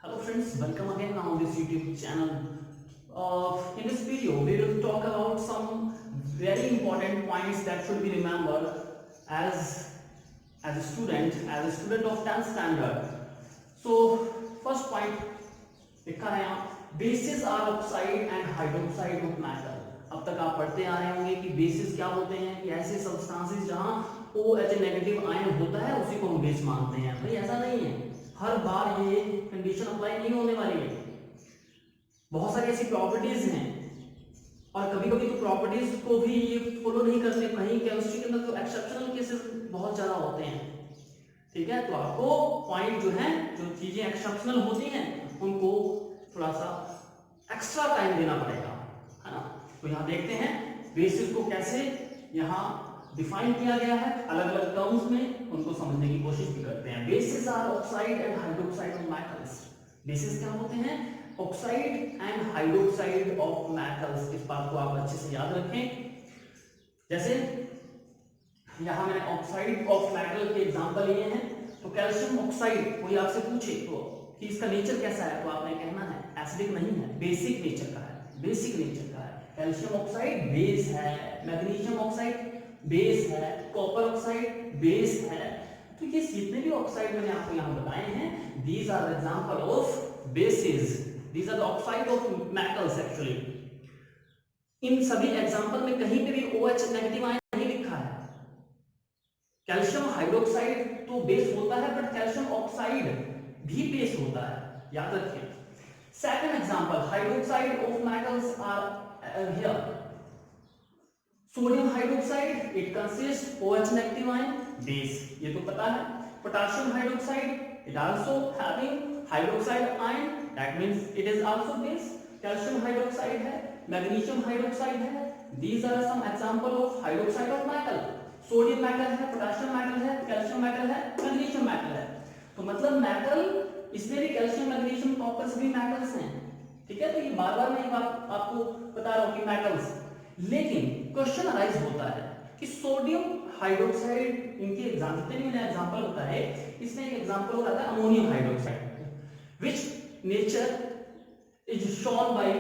Hello friends, welcome again on this YouTube channel. In this video, we will talk about some very important points that should be remembered as a student of 10th standard. So first point लिखा है यहाँ, bases are oxide and hydroxide of metal. अब तक आप पढ़ते आ रहे होंगे कि बेसिस क्या होते हैं, कि ऐसे सब्सटेंसेस जहाँ OH नेगेटिव आयन होता है उसी को हम बेस मानते हैं। भाई ऐसा नहीं है, हर बार ये कंडीशन अप्लाई नहीं होने वाली है। बहुत सारी ऐसी प्रॉपर्टीज हैं और कभी कभी तो प्रॉपर्टीज को भी ये फॉलो नहीं करते। कहीं केमिस्ट्री के अंदर तो एक्सेप्शनल केसेस बहुत ज्यादा होते हैं। ठीक है, तो आपको पॉइंट जो है, जो चीजें एक्सेप्शनल होती हैं उनको थोड़ा सा एक्स्ट्रा टाइम देना पड़ेगा, है ना। तो यहाँ देखते हैं बेसिस को कैसे यहाँ डिफाइन किया गया है, अलग अलग टर्म्स में उनको समझने की कोशिश भी करते हैं। Bases are oxide and hydroxide of metals. Bases क्या होते हैं? Oxide and hydroxide of metals. इस बात को आप अच्छे से याद रखें। जैसे यहां मैंने ऑक्साइड ऑफ मेटल के एग्जांपल लिए हैं। तो कैल्शियम ऑक्साइड, कोई आपसे पूछे तो कि इसका नेचर कैसा है, तो आपने कहना है एसिडिक नहीं है, बेसिक नेचर का है, बेसिक नेचर का है। कैल्शियम ऑक्साइड बेस है, मैग्नीशियम ऑक्साइड बेस है, कॉपर ऑक्साइड बेस है। तो ये जितने भी ऑक्साइड मैंने आपको यहां बताए हैं, these are example of bases, these are the oxide of metals actually. इन सभी एग्जांपल में कहीं पे भी OH नेगेटिव आयन नहीं लिखा है। कैल्शियम हाइड्रोक्साइड तो बेस होता है, बट कैल्शियम ऑक्साइड भी बेस होता है, याद रखिए। Second example, hydroxide of metals are here. Sodium hydroxide, it consist OH negative ion, base, ये तो पता है। Potassium hydroxide, it also having hydroxide ion, that means it is also base. Calcium hydroxide है, magnesium hydroxide है, these are some example of hydroxide of metal. Sodium metal है, potassium metal है, calcium metal है, magnesium metal है। तो मतलब metal, इसमें भी कैल्शियम, मैग्नीशियम, कॉपर सभी मेटल्स हैं। ठीक है, तो ये बार बार मैं ये बात आपको बता रहा हूं कि मेटल्स। लेकिन क्वेश्चन अराइज होता है कि सोडियम हाइड्रोक्साइड, इनके जितने भी मैंने एग्जांपल होता है, इसमें एक एग्जांपल होता है ammonium hydroxide, which nature is shown by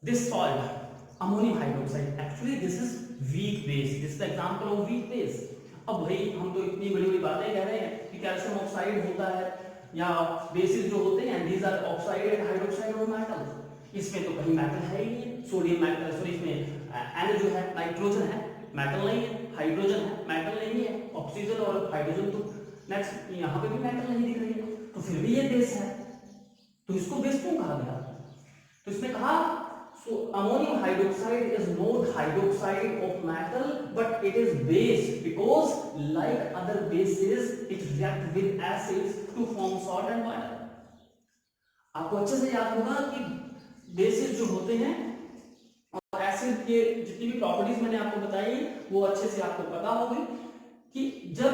this salt ammonium hydroxide. Actually this is weak base, this is the example of weak base. अब भाई हम तो इतनी बड़ी बड़ी बातें कह रहे हैं कि कैल्शियम ऑक्साइड होता है या बेसिस जो होते हैं, these are oxide and hydroxide of metal. इसमें तो कहीं मेटल है ही नहीं। सोडियम मेटल, सॉरी इसमें N जो है नाइट्रोजन है, मेटल नहीं है। हाइड्रोजन है, मेटल नहीं है। ऑक्सीजन और हाइड्रोजन तो नेक्स्ट, यहाँ पे भी मेटल नहीं दिख रही है, तो फिर भी ये बेस है। तो इसको बेस क्यों कहा गया? तो इसमें कहा ammonium hydroxide is not hydroxide of metal, but it is base because like other bases it react with acids to form salt and water. आपको अच्छे से याद होगा कि बेसिस जो होते हैं और एसिड के जितनी भी प्रॉपर्टीज मैंने आपको बताई, वो अच्छे से आपको पता होगी कि जब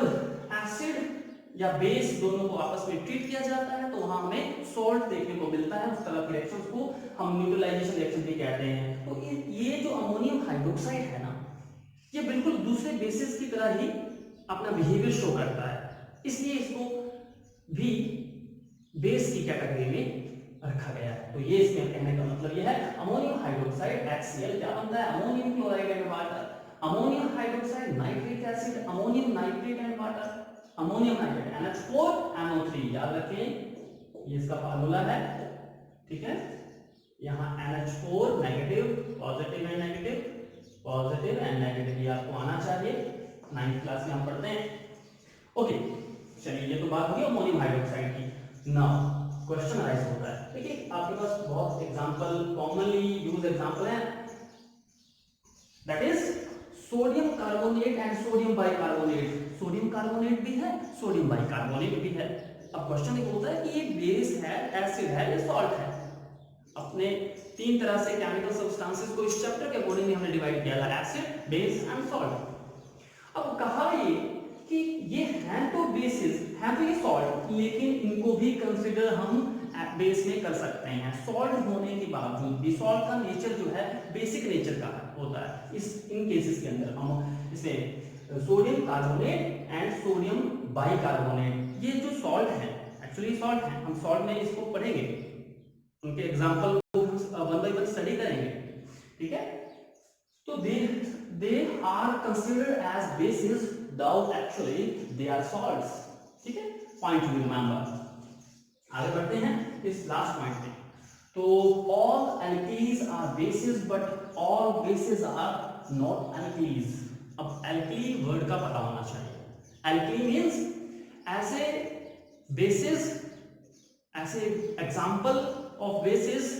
एसिड या बेस दोनों को आपस में ट्रीट किया जाता है तो वहां हमें सॉल्ट देखने को मिलता है। उस तरह के रिएक्शंस को हम न्यूट्रलाइजेशन रिएक्शन भी कहते हैं। तो ये जो अमोनियम हाइड्रोक्साइड है ना, ये बिल्कुल दूसरे बेसिस की तरह ही अपना बिहेवियर शो करता है, इसलिए इसको भी बेस की कैटेगरी में रखा गया है। तो ये इसमें कहने का मतलब ये है, अमोनियम हाइड्रोक्साइड HCl क्या बनता है? Ammonium chloride and water. Ammonium hydroxide nitric acid, ammonium nitrate and water, ammonium nitrate NH4 NO3। याद रखें, ये इसका फार्मूला है। ठीक है, यहाँ NH4 negative, positive and negative, positive and negative, ये आपको आना चाहिए, 9th क्लास में हम पढ़ते हैं। ओके, चलिए ये तो बात होगी अमोनियम हाइड्रोक्साइड की। नाउ क्वेश्चन राइज होता है, देखिए आपके पास बहुत एग्जांपल, कॉमनली यूज एग्जांपल है, that is sodium carbonate and sodium bicarbonate. Sodium carbonate भी है, सोडियम बाइकार्बोनेट भी है। अब क्वेश्चन एक होता है कि ये बेस है, एसिड है या सॉल्ट है। अपने 3 तरह से केमिकल सब्सटेंसेस को इस चैप्टर के अकॉर्डिंगली हमने डिवाइड किया था, एसिड, बेस एंड सॉल्ट। अब कहा ये कि ये हैं तो बेसिस, हैं तो ये सॉल्ट, लेकिन इनको भी कंसीडर हम बेस में कर सकते हैं। सॉल्ट होने के बावजूद भी सॉल्ट का नेचर जो है बेसिक नेचर का होता है। इन केसेस के अंदर हम इसमें sodium carbonate and sodium bicarbonate, ये जो सॉल्ट है एक्चुअली सॉल्ट है, हम सॉल्ट में इसको पढ़ेंगे, उनके एग्जाम्पल को वन बाय वन स्टडी करेंगे, ठीक है। तो they are considered as bases, though actually they are salts, ठीक है, पॉइंट टू रिमेंबर। आगे बढ़ते हैं इस लास्ट पॉइंट पे। तो all alkalis are bases but all bases are not alkalis. अब एल्कीली वर्ड का पता होना चाहिए। एल्कीली मींस ऐसे बेसिस, ऐसे example of bases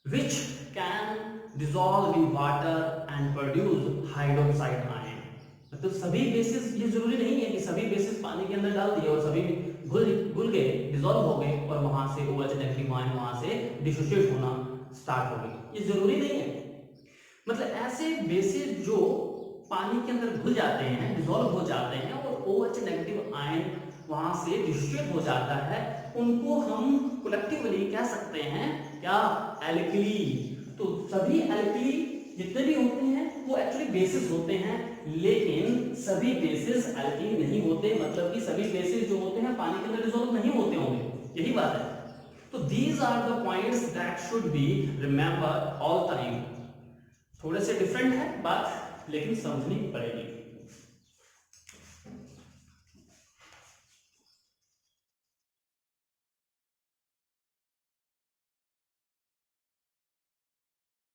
which can dissolve in water and produce hydroxide ion। मतलब सभी बेसिस, ये जरूरी नहीं है कि सभी बेसिस पानी के अंदर डाल दिए और सभी घुल गए, डिसॉल्व हो गए और वहां से OH नेगेटिव आयन वहां से डिसोसिएट होना स्टार्ट हो गई, ये जरूरी नहीं है। मतलब ऐसे बेसिस जो पानी के अंदर घुल जाते हैं, डिसॉल्व हो जाते हैं और OH नेगेटिव आयन वहां से डिसोसिएट हो जाता है, उनको हम कलेक्टिवली कह सकते हैं क्या, एल्कीली। तो सभी एल्कीली जितने भी होते हैं वो एक्चुअली बेसिस होते हैं, लेकिन सभी बेसिस एल्कीली नहीं होते, मतलब कि सभी बेसिस जो होते हैं पानी के अंदर डिसॉल्व नहीं होते होंगे, यही बात है। तो these are the points that should be remember all time. थोड़े से डिफरेंट है बात, लेकिन समझनी पड़ेगी।